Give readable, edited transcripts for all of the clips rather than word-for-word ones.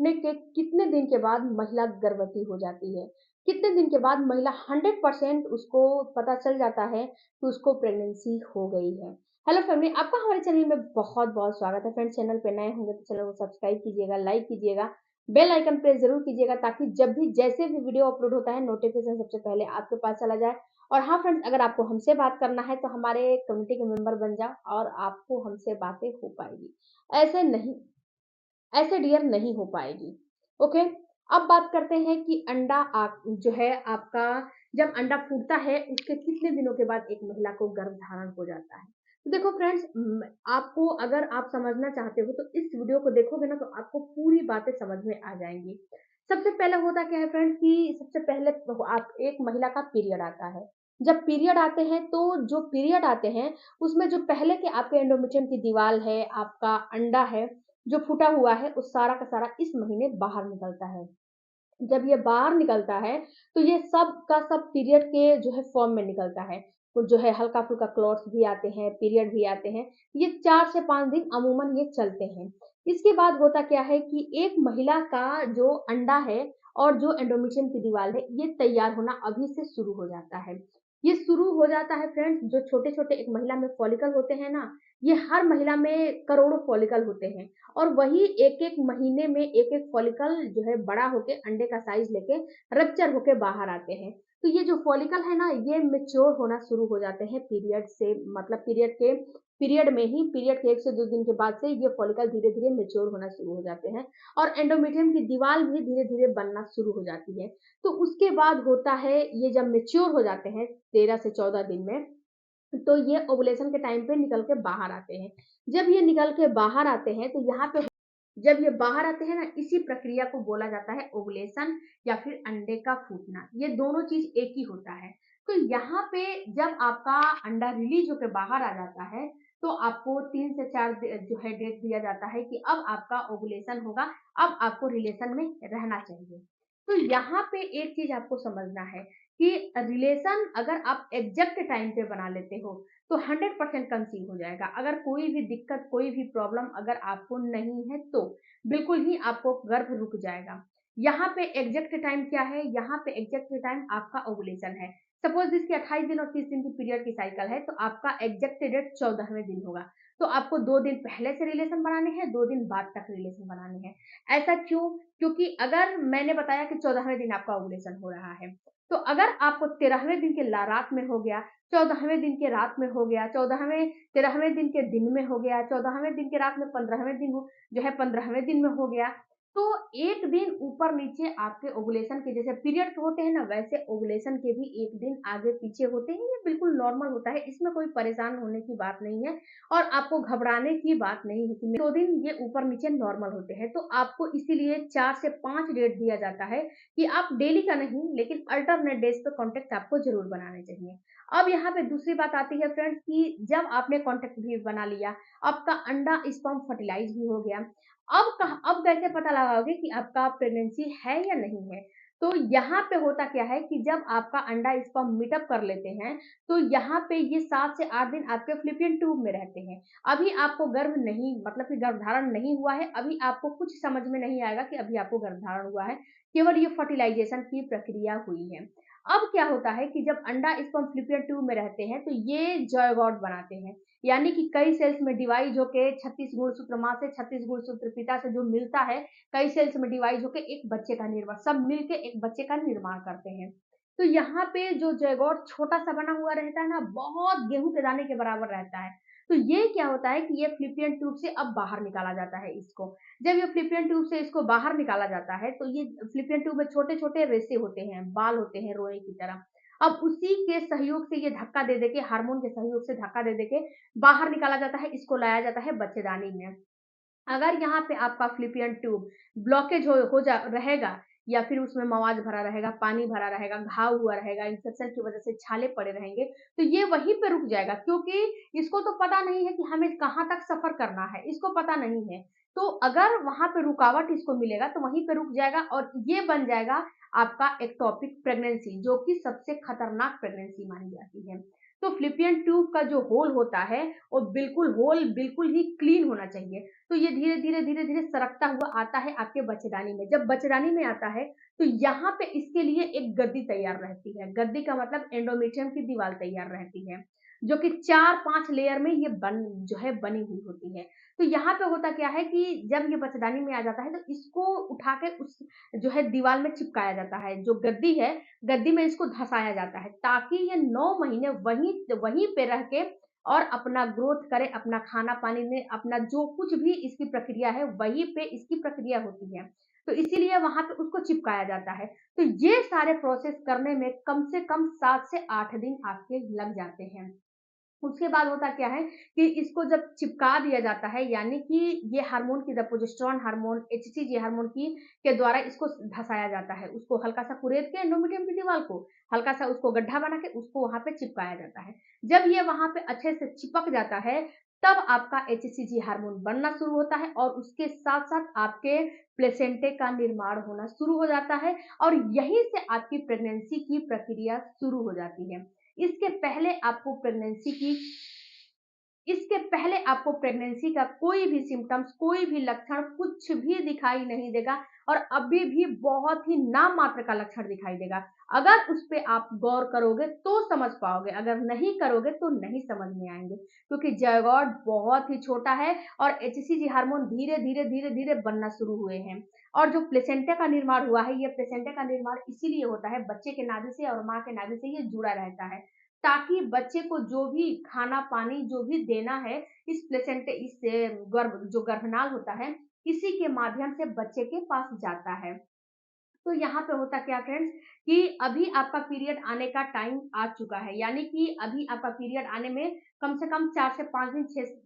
फूटने के कितने दिन के बाद महिला गर्भवती हो जाती है? कितने दिन के बाद महिला 100% उसको पता चल जाता है कि उसको प्रेगनेंसी हो गई है? हेलो फैमिली, आपका हमारे चैनल में बहुत-बहुत स्वागत है। फ्रेंड्स, चैनल पे नए होंगे तो चैनल को सब्सक्राइब कीजिएगा, लाइक कीजिएगा, बेल आइकन प्रेस ज़रूर कीजिएगा ताकि जब भी जैसे भी वीडियो अपलोड होता है नोटिफिकेशन सबसे पहले आपके पास चला जाए। और हाँ फ्रेंड्स, अगर आपको हमसे बात करना है तो हमारे कम्युनिटी के मेंबर बन जाओ और आपको हमसे बातें हो पाएगी। ऐसे नहीं ऐसे डियर नहीं हो पाएगी। ओके, अब बात करते हैं कि अंडा आप जो है आपका जब अंडा फूटता है उसके कितने दिनों के बाद एक महिला को गर्भधारण हो जाता है। तो देखो फ्रेंड्स, आपको अगर आप समझना चाहते हो तो इस वीडियो को देखोगे ना तो आपको पूरी बातें समझ में आ जाएंगी। सबसे पहले होता क्या है फ्रेंड्स कि सबसे पहले तो आप एक महिला का पीरियड आता है। जब पीरियड आते हैं तो जो पीरियड आते हैं उसमें जो पहले के आपके एंडोमेट्रियम की दीवार है, आपका अंडा है जो फूटा हुआ है, वो सारा का सारा इस महीने बाहर निकलता है। जब ये बाहर निकलता है, तो ये सब का सब पीरियड के जो है फॉर्म में निकलता है। तो जो है हल्का-फुल्का क्लॉट्स भी आते हैं, पीरियड भी आते हैं। ये 4 से 5 दिन अमूमन ये चलते हैं। इसके बाद होता क्या है कि एक महिला का जो अंडा है और जो एंडोमेट्रियम की दीवार है, ये तैयार होना अभी से शुरू हो जाता है। ये शुरू हो जाता है फ्रेंड्स, जो छोटे-छोटे एक महिला में फॉलिकल होते हैं ना, ये हर महिला में करोड़ों फॉलिकल होते हैं। और वही एक-एक महीने में एक-एक फॉलिकल जो है बड़ा होके अंडे का साइज़ लेके रप्चर होके बाहर आते हैं। तो ये जो फॉलिकल है ना, ये मैच्योर होना शुरू हो जाते हैं पीरियड से, मतलब पीरियड में ही पीरियड के 1 से 2 दिन के बाद से ये फॉलिकल धीरे-धीरे मैच्योर होना शुरू हो जाते हैं और एंडोमेट्रियम की दीवार भी धीरे-धीरे बनना शुरू हो जाती है। तो उसके बाद होता है, ये जब मैच्योर हो जाते हैं 13 से 14 दिन में, तो ये ओवुलेशन के टाइम पे निकल के बाहर आते हैं। जब ये निकल के बाहर आते हैं तो यहाँ पे जब ये बाहर आते हैं ना, इसी प्रक्रिया को बोला जाता है ओवुलेशन या फिर अंडे का फूटना। ये दोनों चीज़ एक ही होता है। तो यहाँ पे जब आपका अंडा रिलीज़ होके बाहर आ जाता है, तो आपको 3 से 4 जो है डेट दिया जाता है कि अब आपका ओवुलेशन होगा, अब आपको रिलेशन में रहना चाहिए। तो यहाँ पे एक चीज़ आपको समझना है कि रिलेशन अगर आप एग्ज़ैक्ट टाइम पे बना लेते हो, तो 100% कंसीव हो जाएगा। अगर कोई भी दिक्कत, कोई भी प्रॉब्लम अगर आपको नहीं है तो, बिल्कुल ही आपको गर्भ रुक जाएगा। यहाँ पे एग्ज़ैक्ट टाइम क्या है? यहाँ पे एग्ज़ैक्ट टाइम आपका ओवुलेशन है। सपोज़ इसकी 28 दिन और 30 दिन की पीरियड की साइकिल है, तो आपका एग्ज़ैक्ट डेट 14वें दिन होगा। तो आपको 2 दिन पहले से रिलेशन बनाने हैं, 2 दिन बाद तक रिलेशन बनाने हैं। ऐसा क्यों? क्योंकि अगर मैंने बताया कि 14वें दिन आपका ओवुलेशन हो रहा है, तो अगर आपको 13वें दिन के रात में हो गया, 14वें दिन के रात में हो गया, 13वें दिन के दिन में हो गया, 14वें दिन के रात में 15वें दिन जो है 15वें दिन में हो गया, तो 1 दिन ऊपर-नीचे आपके ओवुलेशन के जैसे पीरियड्स होते हैं ना, वैसे ओवुलेशन के भी 1 दिन आगे-पीछे होते हैं। ये बिल्कुल नॉर्मल होता है, इसमें कोई परेशान होने की बात नहीं है और आपको घबराने की बात नहीं है कि 2 दिन ये ऊपर-नीचे नॉर्मल होते हैं। तो आपको इसीलिए 4 से 5 डेट दिया जाता है कि आप डेली का नहीं, लेकिन अल्टरनेट डेज़ पे कॉन्टैक्ट आपको ज़रूर बनाने चाहिए। अब यहाँ पे दूसरी बात आती है फ्रेंड्स कि जब आपने कॉन्टैक्ट भी बना लिया, आपका अंडा स्पर्म फर्टिलाइज़ भी हो गया, अब कैसे पता लगाओगे कि आपका प्रेगनेंसी है या नहीं है? तो यहाँ पे होता क्या है कि जब आपका अंडा स्पर्म मीट अप कर लेते हैं, तो यहाँ पे ये 7 से 8 दिन आपके फ़्लैपियन ट्यूब में रहते हैं। अभी आपको गर्भ नहीं, मतलब कि गर्भधारण नहीं हुआ है, अभी आपको कुछ समझ में नहीं आएगा कि अभी आपको गर्भधारण हुआ है, केवल ये फर्टिलाइज़ेशन की प्रक्रिया हुई है। अब क्या होता है कि जब अंडा स्पर्म फ़्लैपियन ट्यूब में रहते हैं, तो ये ज़ायगोट बनाते हैं। यानी कि कई सेल्स में डिवाइड होके 36 गुणसूत्र माँ से 36 गुणसूत्र पिता से जो मिलता है, कई सेल्स में डिवाइड होके एक बच्चे का निर्माण, सब मिलके एक बच्चे का निर्माण करते हैं। तो यहाँ पे जो ज़ायगोट छोटा-सा बना हुआ रहता है ना, बहुत गेहूँ के दाने के बराबर रहता है। तो ये क्या होता है कि ये फ़्लैपियन ट्यूब से अब बाहर निकाला जाता है इसको। जब ये फ़्लैपियन ट्यूब से इसको बाहर निकाला जाता है, तो ये फ़्लैपियन ट्यूब में छोटे-छोटे रेशे होते हैं, बाल होते हैं रोए की तरह। अब उसी के सहयोग से ये धक्का दे-दे के, हार्मोन के सहयोग से धक्का दे-दे के बाहर निकाला जाता है, इसको लाया जाता है बच्चेदानी में। अगर यहाँ पे आपका फ़्लैपियन ट्यूब ब्लॉकेज हो जा रहेगा या फिर उसमें मवाद भरा रहेगा, पानी भरा रहेगा, घाव हुआ रहेगा, इन्फेक्शन की वजह से छाले पड़े रहेंगे, तो ये वहीं पे रुक जाएगा क्योंकि इसको तो पता नहीं है कि हमें कहाँ तक सफ़र करना है, इसको पता नहीं है। तो अगर वहाँ पे रुकावट इसको मिलेगा तो वहीं पे रुक जाएगा और ये बन जाएगा आपका एक्टोपिक प्रेगनेंसी, जो कि सबसे खतरनाक प्रेगनेंसी मानी जाती है। तो फ़्लॉपियन ट्यूब का जो होल होता है वो बिल्कुल ही क्लीन होना चाहिए। तो ये धीरे-धीरे सरकता हुआ आता है आपके बच्चेदानी में। जब बच्चेदानी में आता है तो यहाँ पे इसके लिए एक गद्दी तैयार रहती है। गद्दी का मतलब एंडोमेट्रियम की दीवार तैयार रहती है, जो कि 4-5 लेयर में ये बनी हुई होती है। तो यहाँ पे होता क्या है कि जब ये बच्चेदानी में आ जाता है तो इसको उठा के उस दीवार में चिपकाया जाता है। जो गद्दी है, गद्दी में इसको धँसाया जाता है ताकि ये 9 महीने वहीं पे रह के और अपना ग्रोथ करे, अपना खाना-पानी में अपना जो कुछ भी इसकी प्रक्रिया है, वहीं पे इसकी प्रक्रिया होती है। तो इसीलिए वहाँ पे उसको चिपकाया जाता है। तो ये सारे प्रोसेस करने में कम से कम 7 से 8 दिन आपके लग जाते हैं। उसके बाद होता क्या है कि इसको जब चिपका दिया जाता है, यानी कि ये हार्मोन की the progesterone hormone, HCG hormone की के द्वारा इसको धँसाया जाता है। उसको हल्का-सा कुरेद के एंडोमेट्रियम की दीवार को, हल्का-सा उसको गड्ढा बना के उसको वहाँ पे चिपकाया जाता है। जब ये वहाँ पे अच्छे से चिपक जाता है, तब आपका एचसीजी हार्मोन बनना शुरू होता है और उसके साथ-साथ आपके प्लेसेंटे का निर्माण होना शुरू हो जाता है और यहीं से आपकी प्रेगनेंसी की प्रक्रिया शुरू हो जाती है। इसके पहले आपको प्रेगनेंसी की इसके पहले आपको प्रेगनेंसी का कोई भी सिम्पटम्स, कोई भी लक्षण कुछ भी दिखाई नहीं देगा और अभी भी बहुत ही नाम मात्र का लक्षण दिखाई देगा। अगर उस पे आप गौर करोगे तो समझ पाओगे, अगर नहीं करोगे तो नहीं समझ में आएँगे, क्योंकि जायगोट बहुत ही छोटा है और एचसीजी हार्मोन धीरे-धीरे बनना शुरू हुए हैं। और जो प्लेसेंटा का निर्माण हुआ है, ये प्लेसेंटा का निर्माण इसीलिए होता है, बच्चे के नाभि से और माँ के नाभि से ये जुड़ा रहता है। ताकि बच्चे को जो भी खाना-पानी जो भी देना है, इस गर्भनाल होता है, इसी के माध्यम से बच्चे के पास जाता है। तो यहाँ पे होता क्या फ्रेंड्स कि अभी आपका पीरियड आने का टाइम आ चुका है, यानी कि अभी आपका पीरियड आने में कम से कम 4 से 5 दिन,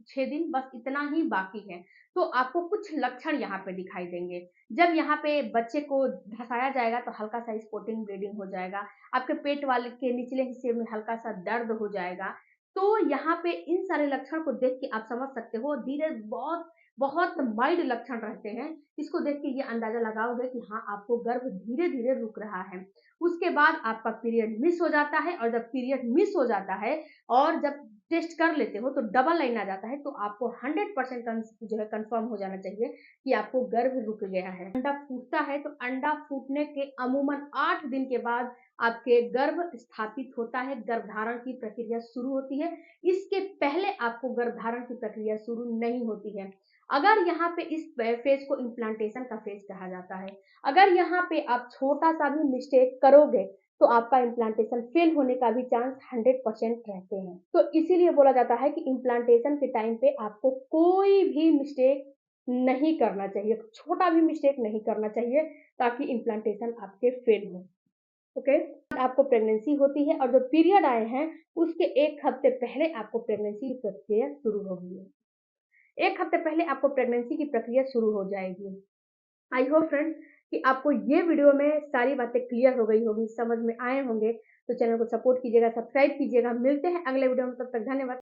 6 दिन बस इतना ही बाकी है। तो आपको कुछ लक्षण यहाँ पे दिखाई देंगे। जब यहाँ पे बच्चे को धँसाया जाएगा तो हल्का-सा स्पॉटिंग ब्लीडिंग हो जाएगा, आपके पेट वाले के निचले हिस्से में हल्का-सा दर्द हो जाएगा। तो यहाँ पे इन सारे लक्षण को देख के आप समझ सकते हो बहुत माइल्ड लक्षण रहते हैं। इसको देख के ये अंदाज़ा लगाओगे कि हाँ, आपको गर्भ धीरे-धीरे रुक रहा है। उसके बाद आपका पीरियड मिस हो जाता है और जब पीरियड मिस हो जाता है और जब टेस्ट कर लेते हो तो डबल लाइन आ जाता है, तो आपको 100% कन्फर्म हो जाना चाहिए कि आपको गर्भ रुक गया है। अंडा फूटता है तो अंडा फूटने के अमूमन 8 दिन के बाद आपके गर्भ स्थापित होता है, गर्भधारण की प्रक्रिया शुरू होती है। इसके पहले आपको गर्भधारण की प्रक्रिया शुरू नहीं होती है। अगर यहाँ पे इस फेज़ को इम्प्लांटेशन का फेज़ कहा जाता है। अगर यहाँ पे आप छोटा-सा भी मिस्टेक करोगे, तो आपका इम्प्लांटेशन फेल होने का भी चांस 100% रहते हैं। तो इसीलिए बोला जाता है कि इम्प्लांटेशन के टाइम पे आपको कोई भी मिस्टेक नहीं करना चाहिए, छोटा भी मिस्टेक नहीं करना चाहिए ताकि इम्प्लांटेशन आपके फेल हो। ओके? आपको प्रेगनेंसी होती है और जो पीरियड आए हैं, उसके 1 हफ्ते पहले आपको प्रेगनेंसी की प्रक्रिया शुरू होगी। 1 हफ्ते पहले आपको प्रेगनेंसी की प्रक्रिया शुरू हो जाएगी। आई होप फ्रेंड्स कि आपको ये वीडियो में सारी बातें क्लियर हो गई होगी, समझ में आए होंगे। तो चैनल को सपोर्ट कीजिएगा, सब्सक्राइब कीजिएगा। मिलते हैं अगले वीडियो में, तब तक धन्यवाद।